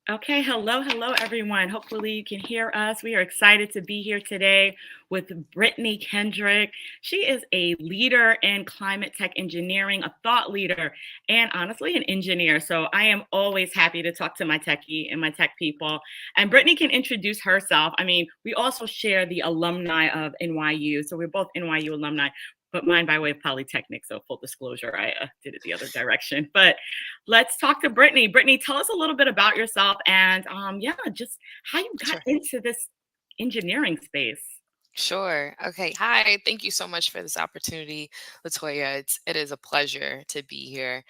Okay, hello, everyone. Hopefully, you can hear us. We are excited to be here today with Brittany Kendrick. She is a leader in climate tech engineering, a thought leader, and honestly, an engineer. So I am always happy to talk to my techie and my tech people. And Brittany can introduce herself. I mean, we also share the alumni of NYU. So we're both NYU alumni, but mine by way of Polytechnic. So full disclosure, I did it the other direction. But let's talk to Brittany. Brittany, tell us a little bit about yourself and yeah, just how you got Sure. into this engineering space. Sure. Okay. Hi. Thank you so much for this opportunity, Latoya. It is a pleasure to be here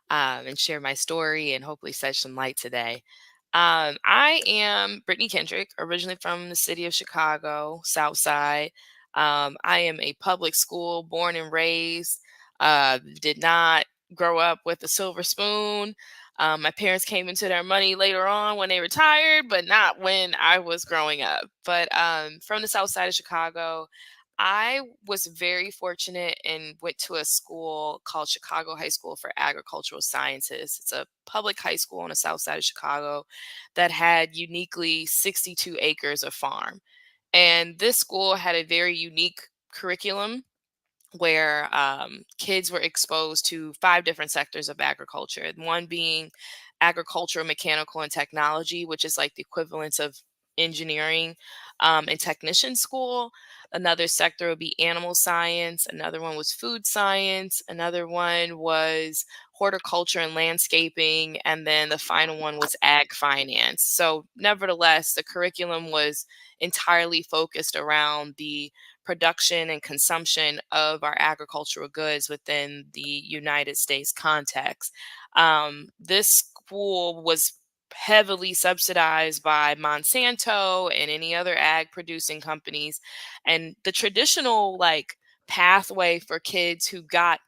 and share my story and hopefully shed some light today. I am Brittany Kendrick, originally from the city of Chicago, South Side. I am a public school born and raised. Did not grow up with a silver spoon. My parents came into their money later on when they retired, but not when I was growing up. But from the South Side of Chicago, I was very fortunate and went to a school called Chicago High School for Agricultural Sciences. It's a public high school on the South Side of Chicago that had uniquely 62 acres of farm. And this school had a very unique curriculum where kids were exposed to five different sectors of agriculture. One being agricultural, mechanical, and technology, which is like the equivalence of engineering and technician school. Another sector would be animal science. Another one was food science. Another one was horticulture and landscaping. And then the final one was ag finance. So, nevertheless, the curriculum was entirely focused around the production and consumption of our agricultural goods within the United States context. This school was heavily subsidized by Monsanto and any other ag producing companies. And the traditional, like, pathway for kids who got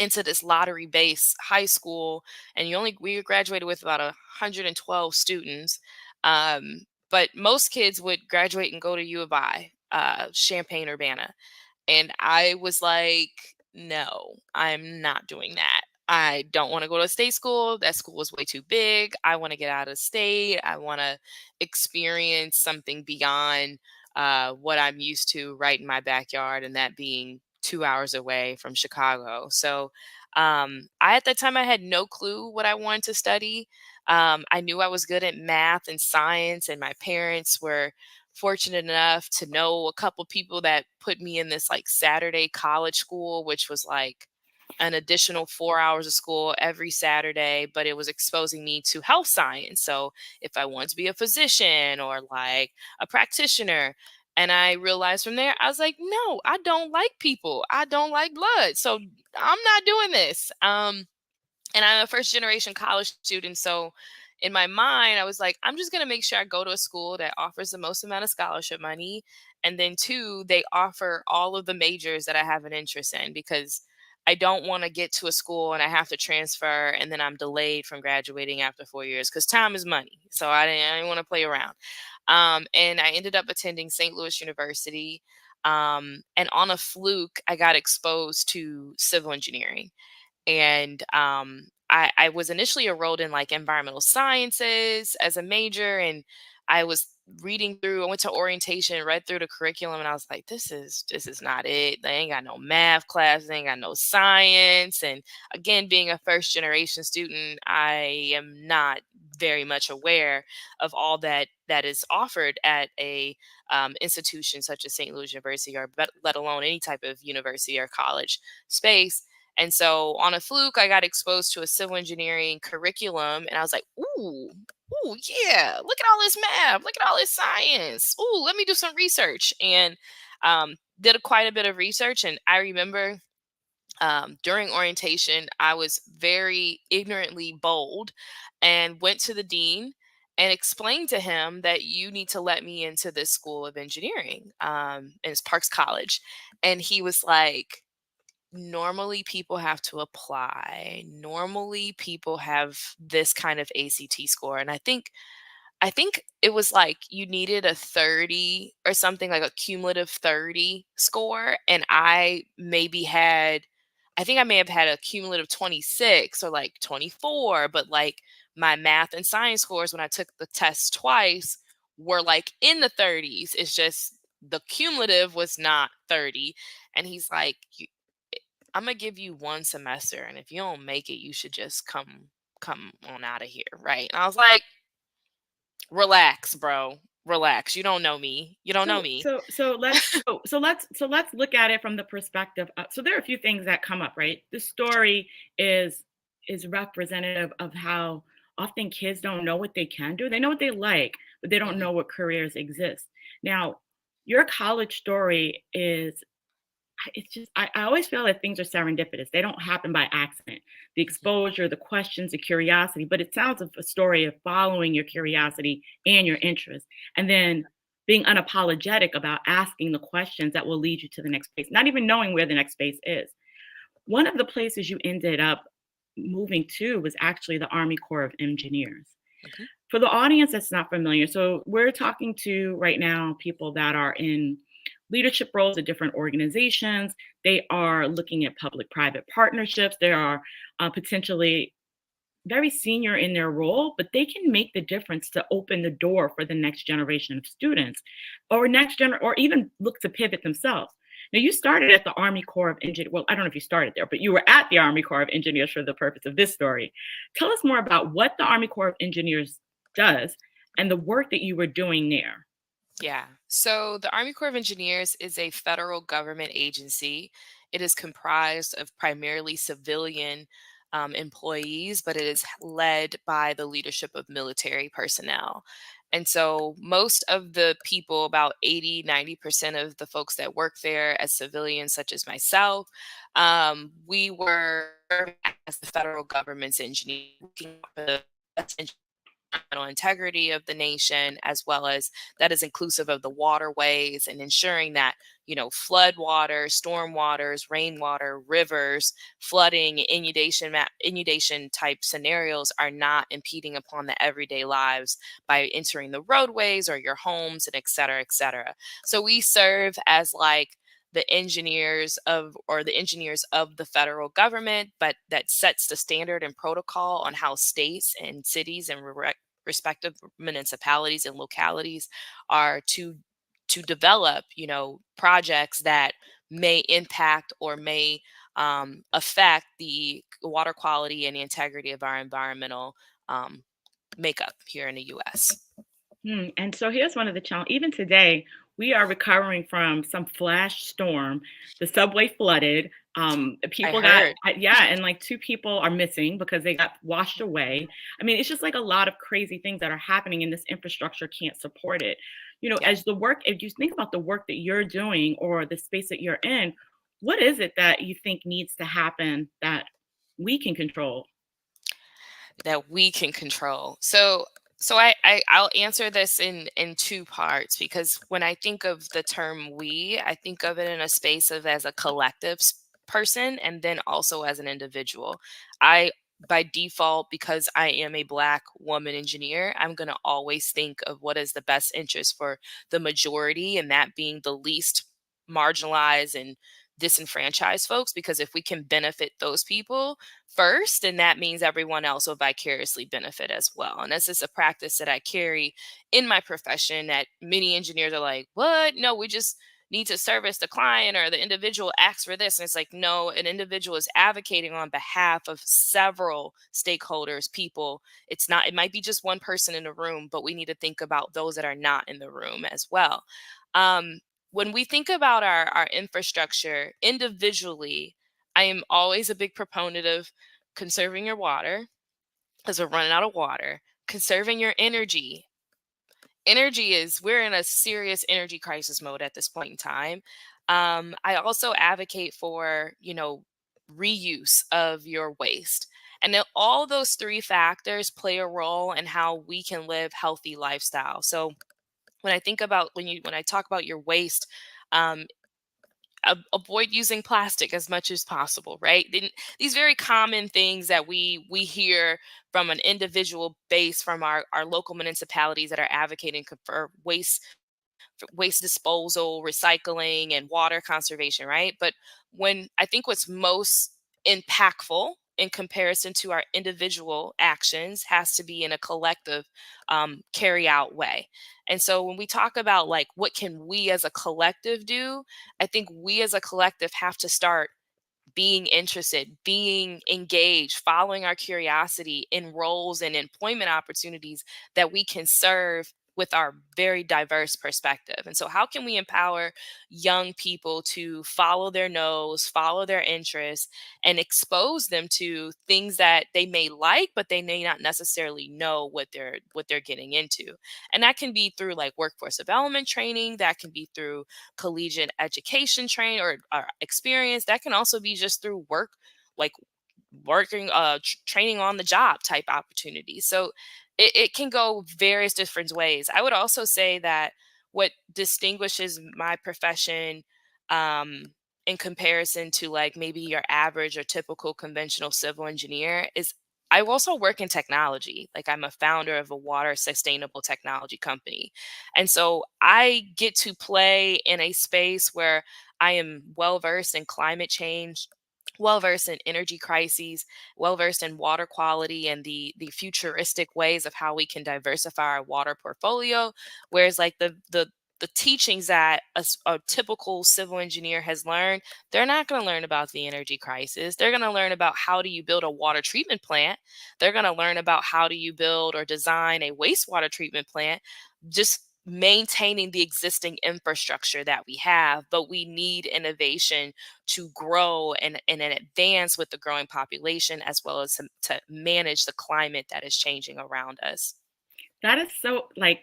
into this lottery based high school, and we graduated with about 112 students. But most kids would graduate and go to U of I, Champaign Urbana. And I was like, no, I'm not doing that. I don't want to go to a state school. That school is way too big. I want to get out of state. I want to experience something beyond what I'm used to right in my backyard, and that being 2 hours away from Chicago. So at that time, I had no clue what I wanted to study. I knew I was good at math and science, and my parents were fortunate enough to know a couple people that put me in this like Saturday college school, which was like an additional 4 hours of school every Saturday, but it was exposing me to health science. So if I wanted to be a physician or like a practitioner, and I realized from there, I was like, no, I don't like people. I don't like blood. So I'm not doing this. And I'm a first generation college student. So in my mind, I was like, I'm just going to make sure I go to a school that offers the most amount of scholarship money. And then, two, they offer all of the majors that I have an interest in, because I don't want to get to a school and I have to transfer and then I'm delayed from graduating after 4 years, because time is money. So I didn't want to play around. And I ended up attending St. Louis University. And on a fluke, I got exposed to civil engineering. And I was initially enrolled in like environmental sciences as a major, and I was reading through. I went to orientation, read through the curriculum, and I was like, this is not it. They ain't got no math class, they ain't got no science. And again, being a first generation student, I am not very much aware of all that is offered at a institution such as St. Louis University, or let alone any type of university or college space. And so on a fluke, I got exposed to a civil engineering curriculum, and I was like, ooh, yeah, look at all this math, look at all this science. Ooh, let me do some research. And did quite a bit of research. And I remember during orientation, I was very ignorantly bold and went to the dean and explained to him that you need to let me into this school of engineering. And it's Parks College. And he was like, normally people have to apply. Normally people have this kind of ACT score. And I think it was like you needed a 30 or something, like a cumulative 30 score. And I think I may have had a cumulative 26 or like 24, but like my math and science scores when I took the test twice were like in the 30s. It's just the cumulative was not 30. And he's like, I'm gonna give you one semester, and if you don't make it, you should just come on out of here, right? And I was like, relax, bro. Relax. You don't know me. You don't know So me. so so let's so let's look at it from the perspective of, so there are a few things that come up, right? The story is is representative of how often kids don't know what they can do. They know what they like, but they don't Mhm, know what careers exist. Now, your college story is, it's just, I always feel that things are serendipitous. They don't happen by accident. The mhm. exposure, the questions, the curiosity, but it sounds of a story of following your curiosity and your interest, and then being unapologetic about asking the questions that will lead you to the next place, not even knowing where the next space is. One of the places you ended up moving to was actually the Army Corps of Engineers. Mhm. For the audience that's not familiar, so we're talking to right now people that are in leadership roles at different organizations. They are looking at public private partnerships. They are potentially very senior in their role, but they can make the difference to open the door for the next generation of students, or or even look to pivot themselves. Now, you started at the Army Corps of Engineers. Well, I don't know if you started there, but you were at the Army Corps of Engineers for the purpose of this story. Tell us more about what the Army Corps of Engineers does and the work that you were doing there. Yeah. So the Army Corps of Engineers is a federal government agency. It is comprised of primarily civilian employees, but it is led by the leadership of military personnel. And so most of the people, about 80, 90% of the folks that work there as civilians, such as myself, we were as the federal government's engineer, looking for the best environmental integrity of the nation, as well as that is inclusive of the waterways and ensuring that, flood water, storm waters, rainwater, rivers, flooding, inundation type scenarios are not impeding upon the everyday lives by entering the roadways or your homes, and et cetera, et cetera. So we serve as like the engineers of the federal government, but that sets the standard and protocol on how states and cities and respective municipalities and localities are to develop, projects that may impact or may affect the water quality and the integrity of our environmental um, makeup here in the U.S. And so here's one of the challenges. Even today, we are recovering from some flash storm. The subway flooded. I People got, heard. yeah, and like two people are missing because they got washed away. I mean, it's just like a lot of crazy things that are happening, and this infrastructure can't support it. Yeah. As the work, if you think about the work that you're doing or the space that you're in, what is it that you think needs to happen that we can control? That we can control. So I'll answer this in two parts, because when I think of the term we, I think of it in a space of as a collective person, and then also as an individual. I by default, because I am a Black woman engineer, I'm going to always think of what is the best interest for the majority, and that being the least marginalized and disenfranchised folks, because if we can benefit those people first, and that means everyone else will vicariously benefit as well. And this is a practice that I carry in my profession that many engineers are like, what? No, we just need to service the client, or the individual asks for this. And it's like, no, an individual is advocating on behalf of several stakeholders, people. It might be just one person in the room, but we need to think about those that are not in the room as well. Um, when we think about our infrastructure individually, I am always a big proponent of conserving your water, because we're running out of water. Conserving your energy. We're in a serious energy crisis mode at this point in time. I also advocate for, reuse of your waste. And then all those three factors play a role in how we can live healthy lifestyle. So when I think about when I talk about your waste, um, avoid using plastic as much as possible, right? These very common things that we hear from an individual base, from our local municipalities that are advocating for waste disposal, recycling, and water conservation, right? But when I think what's most impactful in comparison to our individual actions has to be in a collective carry out way. And so when we talk about like what can we as a collective do, I think we as a collective have to start being interested, being engaged, following our curiosity in roles and employment opportunities that we can serve with our very diverse perspective. And so, how can we empower young people to follow their nose, follow their interests, and expose them to things that they may like, but they may not necessarily know what they're getting into? And that can be through like workforce development training, that can be through collegiate education training or experience. That can also be just through work, like working, training on the job type opportunities. So it can go various different ways. I would also say that what distinguishes my profession, um, in comparison to like maybe your average or typical conventional civil engineer is I also work in technology. Like I'm a founder of a water sustainable technology company. And so I get to play in a space where I am well versed in climate change, well versed in energy crises, well versed in water quality and the futuristic ways of how we can diversify our water portfolio. Whereas like the teachings that a typical civil engineer has learned, they're not going to learn about the energy crisis. They're going to learn about how do you build a water treatment plant. They're going to learn about how do you build or design a wastewater treatment plant. Just maintaining the existing infrastructure that we have, but we need innovation to grow and advance with the growing population as well as to manage the climate that is changing around us. That is so like,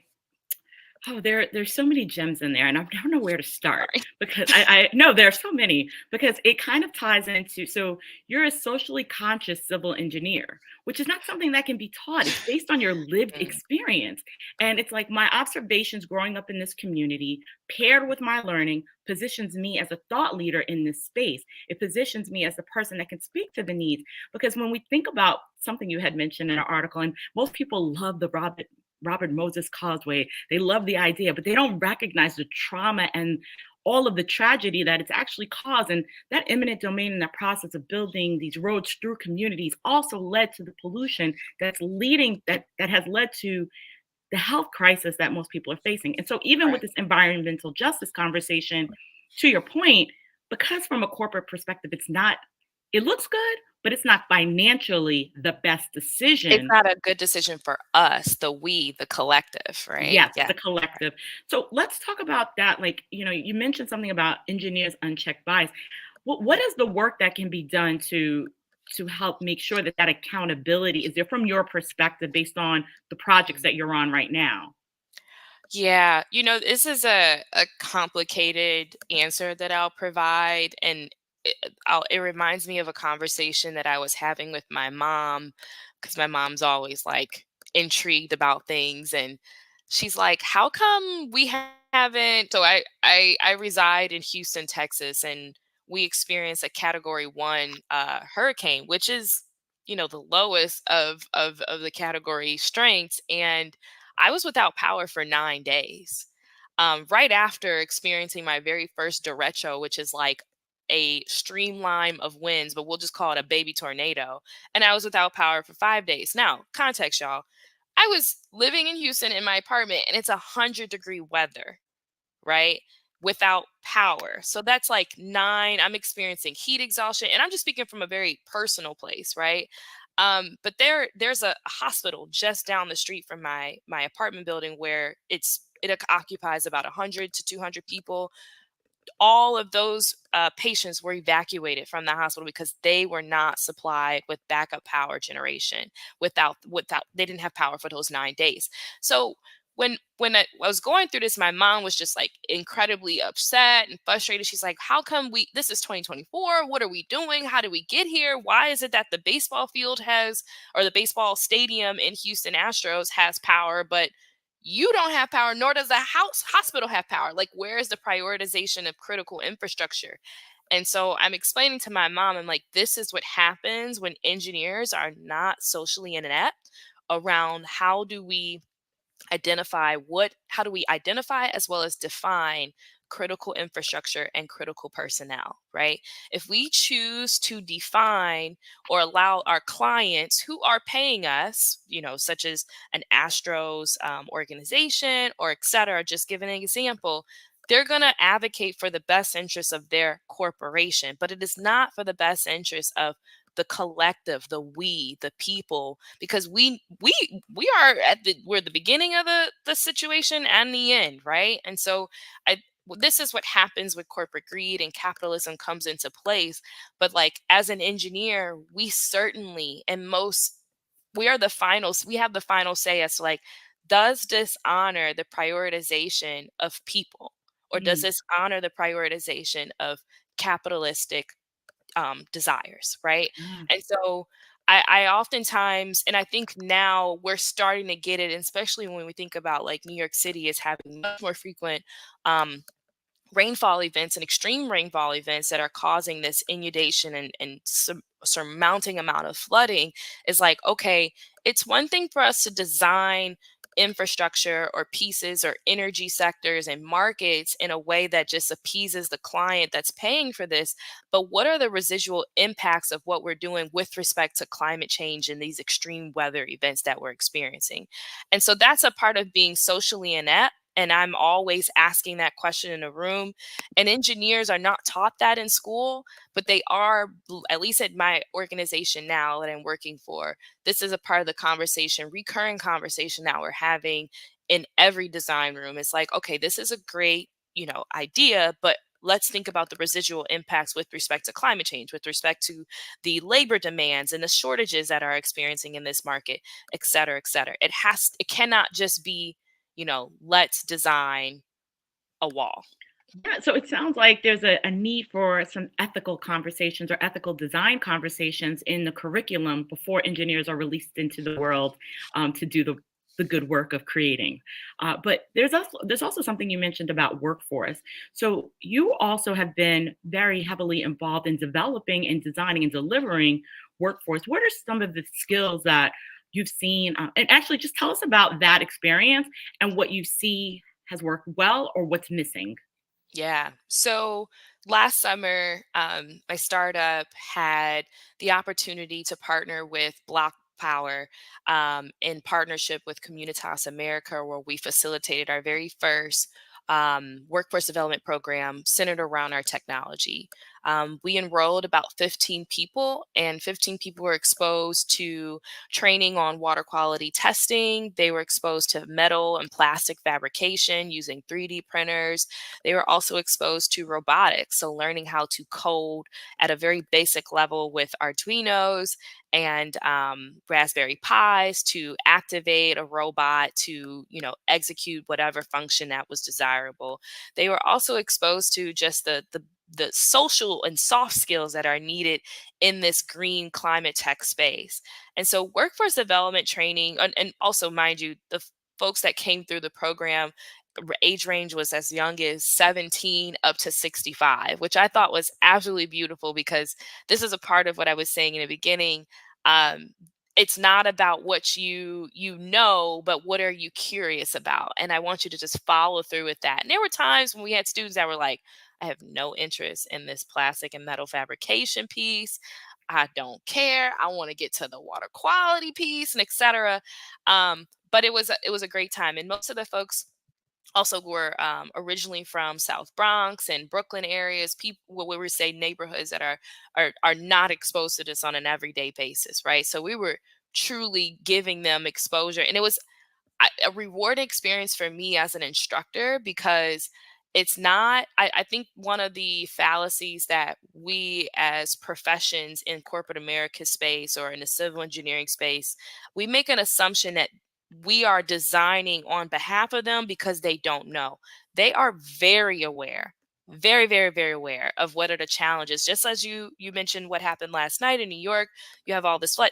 oh, there's so many gems in there, and I don't know where to start Sorry. because I no, there are so many because it kind of ties into so you're a socially conscious civil engineer, which is not something that can be taught. It's based on your lived Mm, experience, and it's like my observations growing up in this community paired with my learning positions me as a thought leader in this space. It positions me as the person that can speak to the needs because when we think about something you had mentioned in an article, and most people love the Robert Moses Causeway. They love the idea, but they don't recognize the trauma and all of the tragedy that it's actually caused. And that eminent domain in that process of building these roads through communities also led to the pollution that has led to the health crisis that most people are facing. And so even with right. this environmental justice conversation, to your point, because from a corporate perspective, it looks good, but it's not financially the best It's decision. not a good decision for us, the we, the collective, right? Yes, Yeah. the collective. So let's talk about that. Like, you mentioned something about engineers' unchecked bias. What is the work that can be done to help make sure that that accountability is there from your perspective based on the projects Mhm. that you're on right now? Yeah, this is a complicated answer that I'll provide, and it reminds me of a conversation that I was having with my mom, because my mom's always like intrigued about things, and she's like, "How come we haven't?" So I reside in Houston, Texas, and we experienced a Category 1 hurricane, which is the lowest of the category strengths, and I was without power for 9 days. Right after experiencing my very first derecho, which is like a streamline of winds, but we'll just call it a baby tornado. And I was without power for 5 days. Now, context, y'all. I was living in Houston in my apartment and it's 100-degree weather, right? Without power. So that's like I'm experiencing heat exhaustion. And I'm just speaking from a very personal place, right? But there's a hospital just down the street from my apartment building where it occupies about 100 to 200 people. All of those patients were evacuated from the hospital because they were not supplied with backup power generation. Without they didn't have power for those 9 days. So when I was going through this, my mom was just like incredibly upset and frustrated. She's like, "How come this is 2024? What are we doing? How did we get here? Why is it that the baseball field has or the baseball stadium in Houston Astros has power, but you don't have power, nor does the hospital have power? Like, where is the prioritization of critical infrastructure?" And so I'm explaining to my mom, I'm like, this is what happens when engineers are not socially inept around how do we identify as well as define critical infrastructure and critical personnel, right? If we choose to define or allow our clients who are paying us, such as an Astros organization or et cetera, just give an example, they're going to advocate for the best interests of their corporation, but it is not for the best interest of the collective, the people, because we are we're the beginning of the situation and the end, right? And so this is what happens with corporate greed and capitalism comes into place. But like as an engineer, we certainly and most we are the finals. We have the final say as to like, does this honor the prioritization of people, or does Mm, this honor the prioritization of capitalistic desires, right? ah, And so I oftentimes, and I think now we're starting to get it, especially when we think about like New York City is having much more frequent um, rainfall events and extreme rainfall events that are causing this inundation and surmounting amount of flooding is like, okay, it's one thing for us to design infrastructure or pieces or energy sectors and markets in a way that just appeases the client that's paying for this. But what are the residual impacts of what we're doing with respect to climate change and these extreme weather events that we're experiencing? And so that's a part of being socially inept, and I'm always asking that question in a room. And engineers are not taught that in school, but they are, at least at my organization now that I'm working for. This is a part of the conversation, recurring conversation that we're having in every design room. It's like, okay, this is a great, idea, but let's think about the residual impacts with respect to climate change, with respect to the labor demands and the shortages that are experiencing in this market, et cetera, et cetera. It cannot just be, let's design a wall. yeah, so it sounds like there's a need for some ethical conversations or ethical design conversations in the curriculum before engineers are released into the world to do the good work of creating. But there's also something you mentioned about workforce. So you also have been very heavily involved in developing and designing and delivering workforce. What are some of the skills that you've seen? And actually, just tell us about that experience and what you see has worked well or what's missing. Yeah. So last summer, my startup had the opportunity to partner with Block Power in partnership with Communitas America, where we facilitated our very first workforce development program centered around our technology. We enrolled about 15 people, and 15 people were exposed to training on water quality testing. They were exposed to metal and plastic fabrication using 3D printers. They were also exposed to robotics, so learning how to code at a very basic level with Arduinos and Raspberry Pis to activate a robot to, execute whatever function that was desirable. They were also exposed to just the social and soft skills that are needed in this green climate tech space. And so workforce development training, and also mind you, the folks that came through the program age range was as young as 17 up to 65, which I thought was absolutely beautiful because this is a part of what I was saying in the beginning. Um, it's not about what you know, but what are you curious about? And I want you to just follow through with that. And there were times when we had students that were like, I have no interest in this plastic and metal fabrication piece. I don't care. I want to get to the water quality piece and et cetera. But it was a great time. And most of the folks also were originally from South Bronx and Brooklyn areas, people what we would say neighborhoods that are not exposed to this on an everyday basis, right? So we were truly giving them exposure, and it was a rewarding experience for me as an instructor because it's not. I think one of the fallacies that we as professions in corporate America space or in the civil engineering space, we make an assumption that we are designing on behalf of them because they don't know. They are very aware, very, very, very aware of what are the challenges. Just as you mentioned what happened last night in New York, you have all this flood,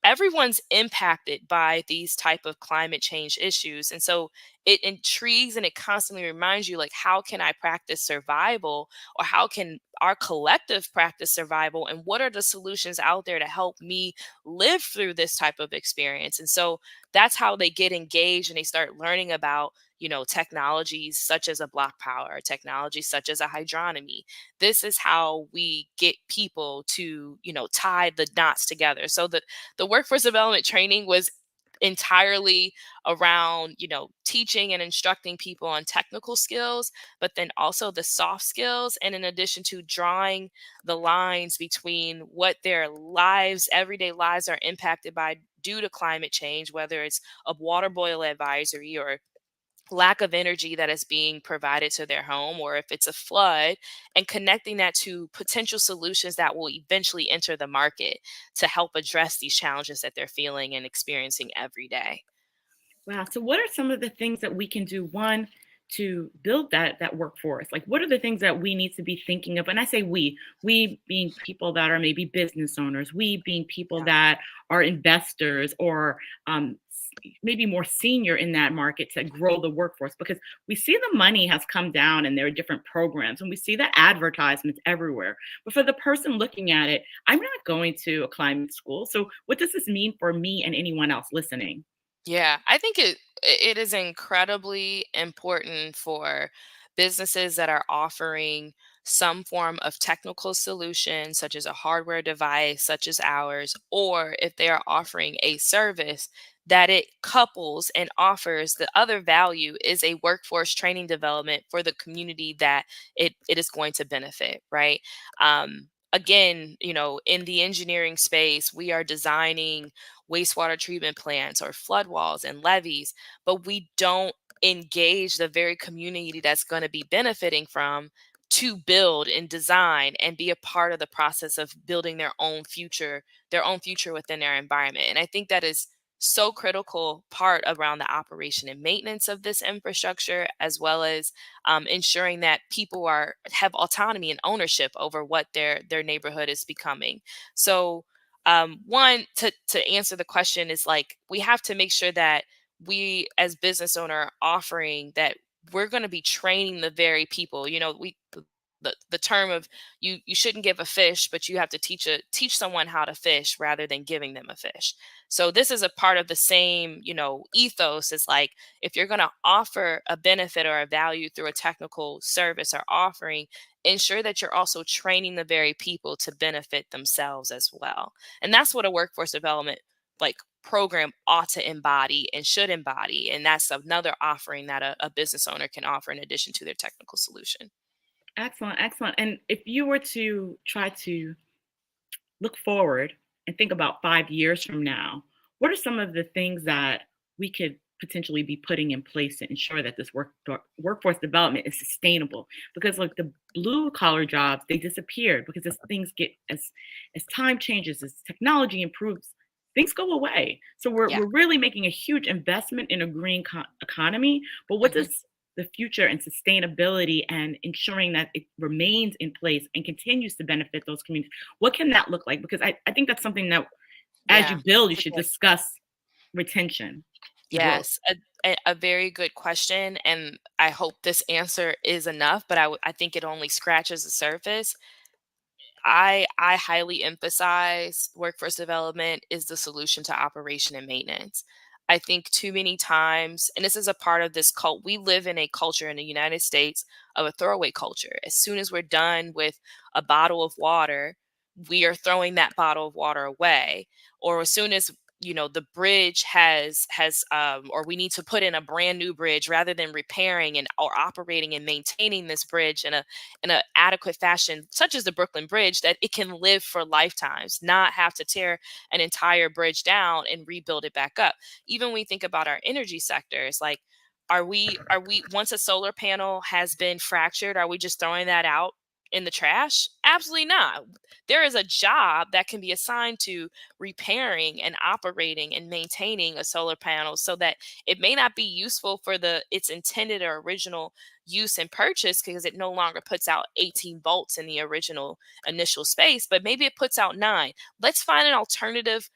everyone's impacted by these type of climate change issues, and so it intrigues and it constantly reminds you like, how can I practice survival, or how can our collective practice survival, and what are the solutions out there to help me live through this type of experience? And so that's how they get engaged and they start learning about technologies such as a block power, technologies such as a hydronomy. This is how we get people to, tie the knots together. So the workforce development training was entirely around, teaching and instructing people on technical skills, but then also the soft skills. And in addition to drawing the lines between what their lives, everyday lives, are impacted by due to climate change, whether it's a water boil advisory or lack of energy that is being provided to their home, or if it's a flood, and connecting that to potential solutions that will eventually enter the market to help address these challenges that they're feeling and experiencing every day. Wow. So what are some of the things that we can do, one, to build that workforce? Like what are the things that we need to be thinking of? And I say we being people that are maybe business owners, we being people Yeah. that are investors or maybe more senior in that market to grow the workforce, because we see the money has come down and there are different programs and we see the advertisements everywhere. But for the person looking at it, I'm not going to a climate school. So what does this mean for me and anyone else listening? Yeah, I think it is incredibly important for businesses that are offering some form of technical solution, such as a hardware device, such as ours, or if they are offering a service, that it couples and offers the other value is a workforce training development for the community that it is going to benefit, right? Again, in the engineering space, we are designing wastewater treatment plants or flood walls and levees, but we don't engage the very community that's going to be benefiting from to build and design and be a part of the process of building their own future within their environment. And I think that is so critical part around the operation and maintenance of this infrastructure, as well as ensuring that people have autonomy and ownership over what their neighborhood is becoming. So one, to answer the question, is like we have to make sure that we as business owner are offering that we're going to be training the very people. The term of you shouldn't give a fish, but you have to teach someone how to fish rather than giving them a fish. So this is a part of the same, ethos. Is like, if you're going to offer a benefit or a value through a technical service or offering, ensure that you're also training the very people to benefit themselves as well. And that's what a workforce development like program ought to embody and should embody. And that's another offering that a business owner can offer in addition to their technical solution. Excellent, excellent. And if you were to try to look forward and think about 5 years from now, what are some of the things that we could potentially be putting in place to ensure that this workforce development is sustainable? Because like the blue collar jobs, they disappeared because as things get as time changes, as technology improves, things go away. So Yeah. we're really making a huge investment in a green economy. But what Mhm. does the future and sustainability and ensuring that it remains in place and continues to benefit those communities, what can that look like? Because I think that's something that as you Yeah. build, you That's a should good. discuss retention and growth. Yes, a very good question, and I hope this answer is enough, but I think it only scratches the surface. I highly emphasize workforce development is the solution to operation and maintenance. I think too many times, and this is a part of this cult, we live in a culture in the United States of a throwaway culture. As soon as we're done with a bottle of water, we are throwing that bottle of water away. Or as soon as the bridge or we need to put in a brand new bridge, rather than repairing and or operating and maintaining this bridge in an adequate fashion, such as the Brooklyn Bridge, that it can live for lifetimes, not have to tear an entire bridge down and rebuild it back up. Even when we think about our energy sectors, like, are we once a solar panel has been fractured, are we just throwing that out in the trash? Absolutely not. There is a job that can be assigned to repairing and operating and maintaining a solar panel, so that it may not be useful for the its intended or original use and purchase, because it no longer puts out 18 volts in the original initial space, but maybe it puts out 9. Let's find an alternative,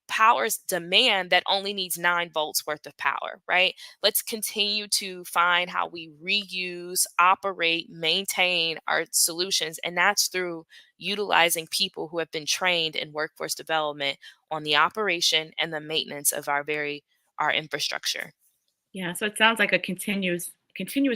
powers demand that only needs 9 volts worth of power, right? Let's continue to find how we reuse, operate, maintain our solutions, and that's through utilizing people who have been trained in workforce development on the operation and the maintenance of our infrastructure. Yeah, so it sounds like a continuous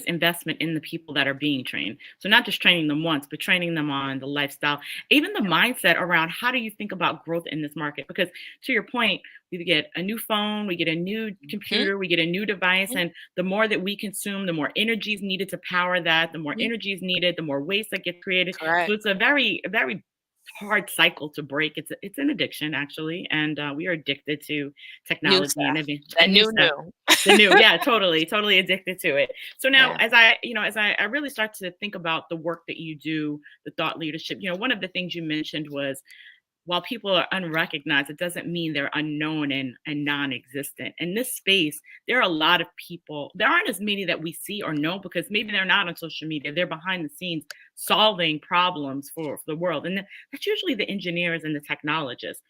investment in the people that are being trained. So not just training them once, but training them on the lifestyle, even the mindset around how do you think about growth in this market? Because to your point, we get a new phone, we get a new Mhm, computer, we get a new device, mhm, and the more that we consume, the more energy is needed to power that, the more mhm. energy is needed, the more waste that gets created. So Correct. it's a very hard cycle to break. It's an addiction actually, and we are addicted to New technology and stuff. advan- That and new new stuff. new. The new, yeah, totally, totally addicted to it. So now, Yeah. as I really start to think about the work that you do, the thought leadership, one of the things you mentioned was while people are unrecognized, it doesn't mean they're unknown and non-existent. In this space, there are a lot of people. There aren't as many that we see or know because maybe they're not on social media. They're behind the scenes solving problems for the world, and that's usually the engineers and the technologists.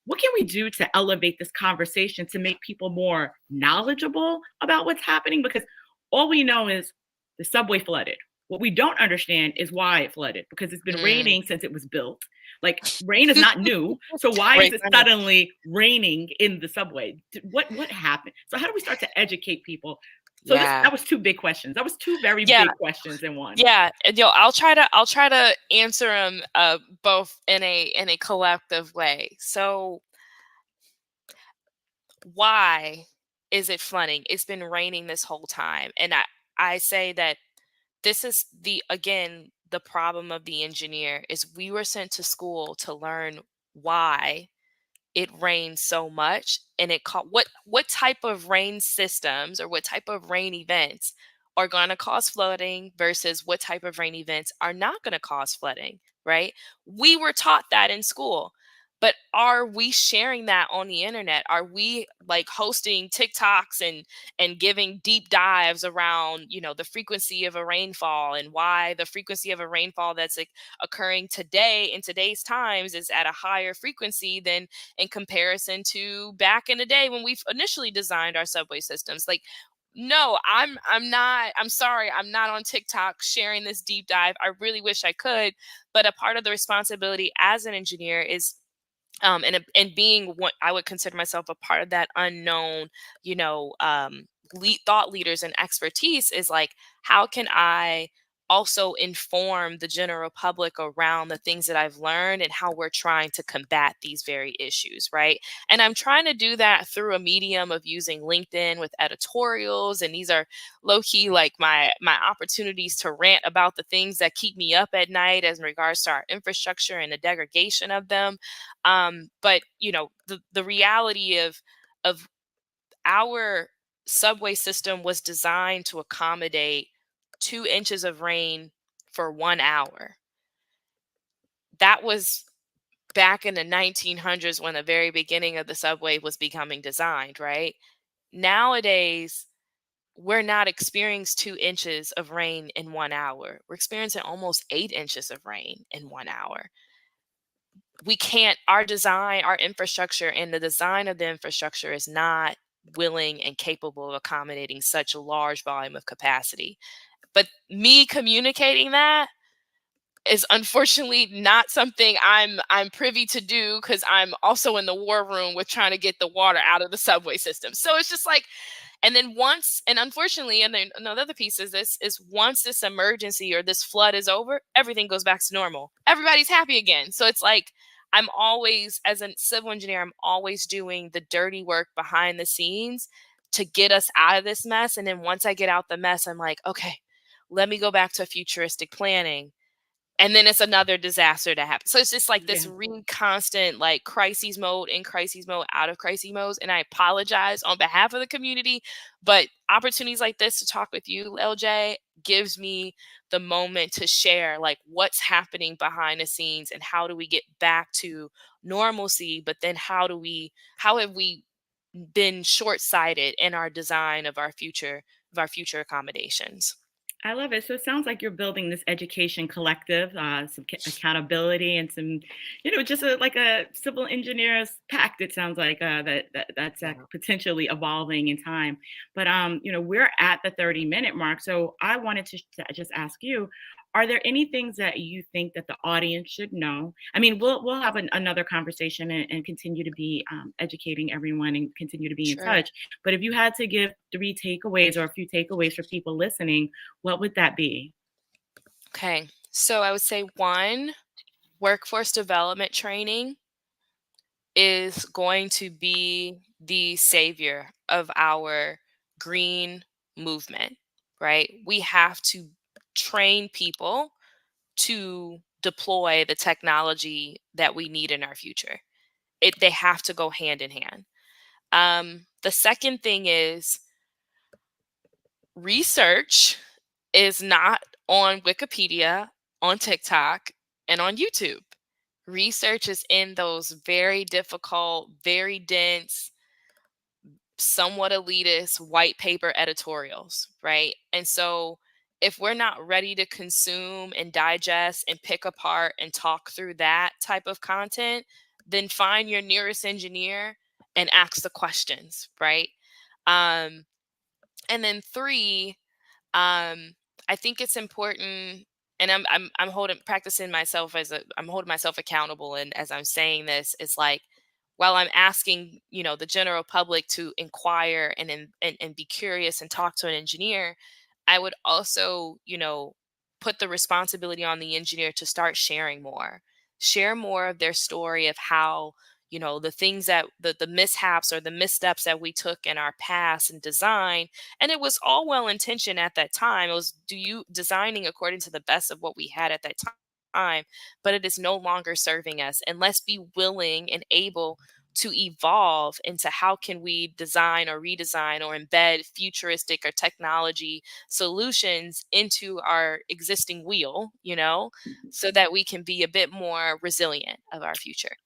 What can we do to elevate this conversation to make people more knowledgeable about what's happening? Because all we know is the subway flooded. What we don't understand is why it flooded because it's been Mm. raining since it was built. Like rain is not new. So why is Right, it right. suddenly raining in the subway? What happened? So how do we start to educate people? So Yeah. that was two big questions. That was two very Yeah, big questions in one. yeah, and, I'll try to answer them both in a collective way. So, why is it flooding? It's been raining this whole time, and I say that this is the problem of the engineer is we were sent to school to learn why it rains so much, and what type of rain systems or what type of rain events are going to cause flooding versus what type of rain events are not going to cause flooding, right? We were taught that in school, but are we sharing that on the internet? Are we like hosting TikToks and giving deep dives around, the frequency of a rainfall and why the frequency of a rainfall that's like occurring today in today's times is at a higher frequency than in comparison to back in the day when we initially designed our subway systems? Like, no, I'm sorry, I'm not on TikTok sharing this deep dive. I really wish I could, but a part of the responsibility as an engineer is and being what I would consider myself a part of that unknown, you know, thought leaders and expertise is like, how can I also inform the general public around the things that I've learned and how we're trying to combat these very issues, right? And I'm trying to do that through a medium of using LinkedIn with editorials, and these are low key like my opportunities to rant about the things that keep me up at night as in regards to our infrastructure and the degradation of them. But the reality of our subway system was designed to accommodate 2 inches of rain for 1 hour. That was back in the 1900s when the very beginning of the subway was becoming designed, right? Nowadays, we're not experiencing 2 inches of rain in 1 hour. We're experiencing almost 8 inches of rain in 1 hour. We can't, our infrastructure and the design of the infrastructure is not willing and capable of accommodating such a large volume of capacity. But me communicating that is unfortunately not something I'm privy to do because I'm also in the war room with trying to get the water out of the subway system. So it's just like, and then once, and unfortunately, and then another piece is this is once this emergency or this flood is over, everything goes back to normal. Everybody's happy again. So it's like I'm always, as a civil engineer, I'm always doing the dirty work behind the scenes to get us out of this mess. And then once I get out the mess, I'm like, okay, let me go back to futuristic planning, and then it's another disaster that happens. So it's just like this Yeah. constant like crises mode, in crises mode, out of crises modes. And I apologize on behalf of the community, but opportunities like this to talk with you, LJ, gives me the moment to share like what's happening behind the scenes and how do we get back to normalcy, but then how have we been short-sighted in our design of our future accommodations. I love it. So it sounds like you're building this education collective, some accountability, and some, just like a civil engineers pact. It sounds like that's Yeah. potentially evolving in time. But we're at the 30-minute mark, so I wanted to just ask you: Are there any things that you think that the audience should know? I mean, we'll have another conversation and continue to be educating everyone and continue to be in Sure. touch. But if you had to give three takeaways or a few takeaways for people listening, what would that be? Okay. So I would say one, workforce development training is going to be the savior of our green movement, right? We have to train people to deploy the technology that we need in our future. They have to go hand in hand. The second thing is research is not on Wikipedia, on TikTok, and on YouTube. Research is in those very difficult, very dense, somewhat elitist white paper editorials, right? And so if we're not ready to consume and digest and pick apart and talk through that type of content, then find your nearest engineer and ask the questions, right? Um, and then three, I think it's important, and I'm holding practicing myself as a I'm holding myself accountable, and as I'm saying this, it's like while I'm asking, the general public to inquire and be curious and talk to an engineer, I would also, put the responsibility on the engineer to start share more of their story of how, the things that the mishaps or the missteps that we took in our past and design. And it was all well intentioned at that time. It was do you designing according to the best of what we had at that time, but it is no longer serving us. And let's be willing and able to evolve into how can we design or redesign or embed futuristic or technology solutions into our existing wheel, so that we can be a bit more resilient of our future.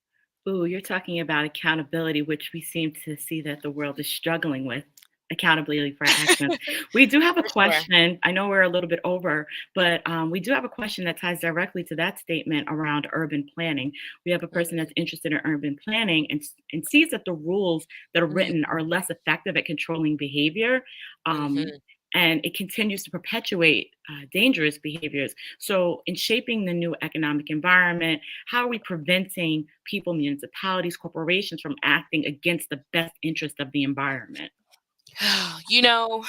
Ooh, you're talking about accountability, which we seem to see that the world is struggling with accountability for our actions. We do have a For sure. question. I know we're a little bit over, but we do have a question that ties directly to that statement around urban planning. We have a person that's interested in urban planning and sees that the rules that are written are less effective at controlling behavior. Um, Mm-hmm. and it continues to perpetuate dangerous behaviors. So, in shaping the new economic environment, how are we preventing people, municipalities, corporations from acting against the best interest of the environment? you know,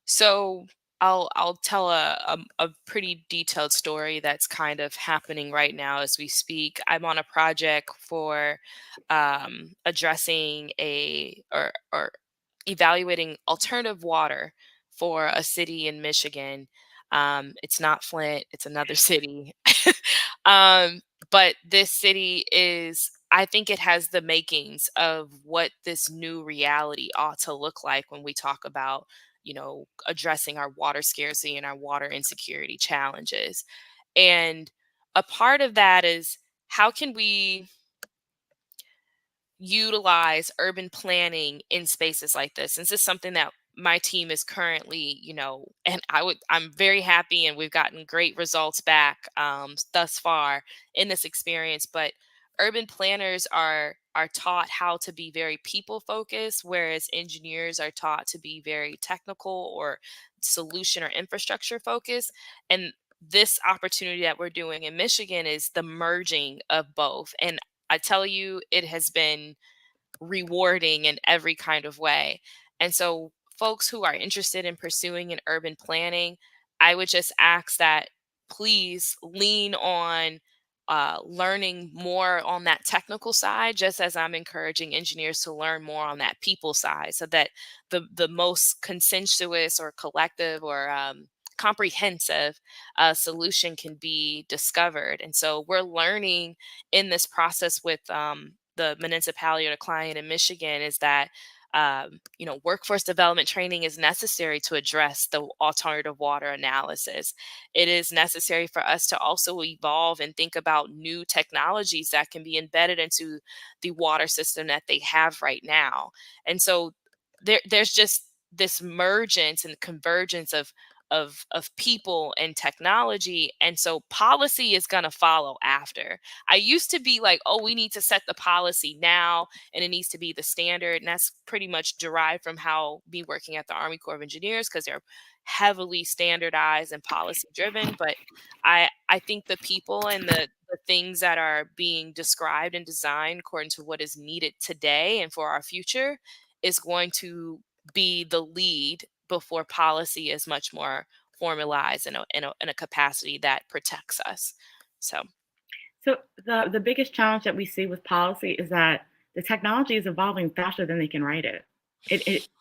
So I'll tell a pretty detailed story that's kind of happening right now as we speak. I'm on a project for addressing or evaluating alternative water for a city in Michigan. It's not Flint; it's another city. um, but this city is. I think it has the makings of what this new reality ought to look like when we talk about addressing our water scarcity and our water insecurity challenges. And a part of that is how can we utilize urban planning in spaces like this? And this is something that my team is currently, and I'm very happy, and we've gotten great results back thus far in this experience. But urban planners are taught how to be very people focused, whereas engineers are taught to be very technical or solution or infrastructure focused. And this opportunity that we're doing in Michigan is the merging of both. And I tell you, it has been rewarding in every kind of way. And so, folks who are interested in pursuing an urban planning, I would just ask that please lean on learning more on that technical side, just as I'm encouraging engineers to learn more on that people side, so that the most consensuous or collective or comprehensive solution can be discovered. And so we're learning in this process with the municipality or the client in Michigan is that workforce development training is necessary to address the alternative water analysis. It is necessary for us to also evolve and think about new technologies that can be embedded into the water system that they have right now. And so there's just this mergence and convergence of people and technology, and so policy is going to follow after. I used to be like, oh, we need to set the policy now and it needs to be the standard, and that's pretty much derived from how me working at the Army Corps of Engineers, because there heavily standardized and policy driven, but I think the people and the things that are being described and designed according to what is needed today and for our future is going to be the lead before policy is much more formalized in a capacity that protects us. So So the biggest challenge that we see with policy is that the technology is evolving faster than they can write it.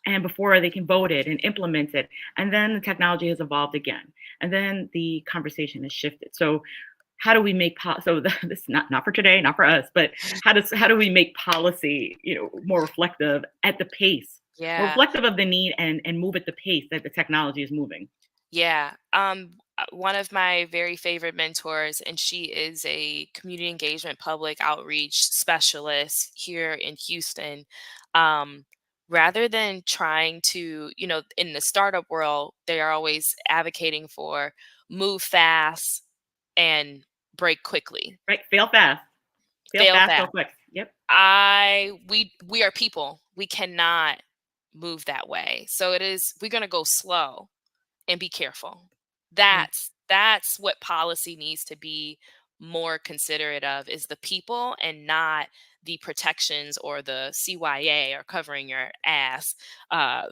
And before they can vote it and implement it, and then the technology has evolved again, and then the conversation has shifted. So how do we make this is not for today, not for us, but how do we make policy, more reflective at the pace, more yeah. reflective of the need and move at the pace that the technology is moving? Yeah. One of my very favorite mentors, and she is a community engagement public outreach specialist here in Houston. Um, Rather than trying to, in the startup world, they are always advocating for move fast and break quickly, Right? Fail fail fast, fail fast. quick. Yep. We are people. We cannot move that way. So we're going to go slow and be careful. Yeah. That's what policy needs to be more considerate of, is the people and not the protections or the CYA or covering your ass a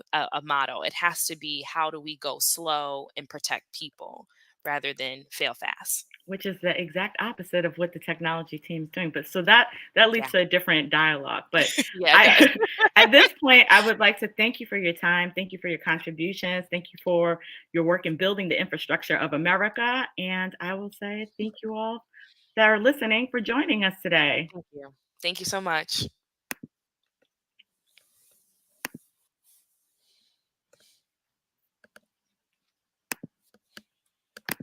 motto. It has to be, how do we go slow and protect people rather than fail fast. Which is the exact opposite of what the technology team is doing. But so that leads Yeah. to a different dialogue. But Yeah, it does. I at this point, I would like to thank you for your time. Thank you for your contributions. Thank you for your work in building the infrastructure of America. And I will say thank you all that are listening for joining us today. Thank you. Thank you so much.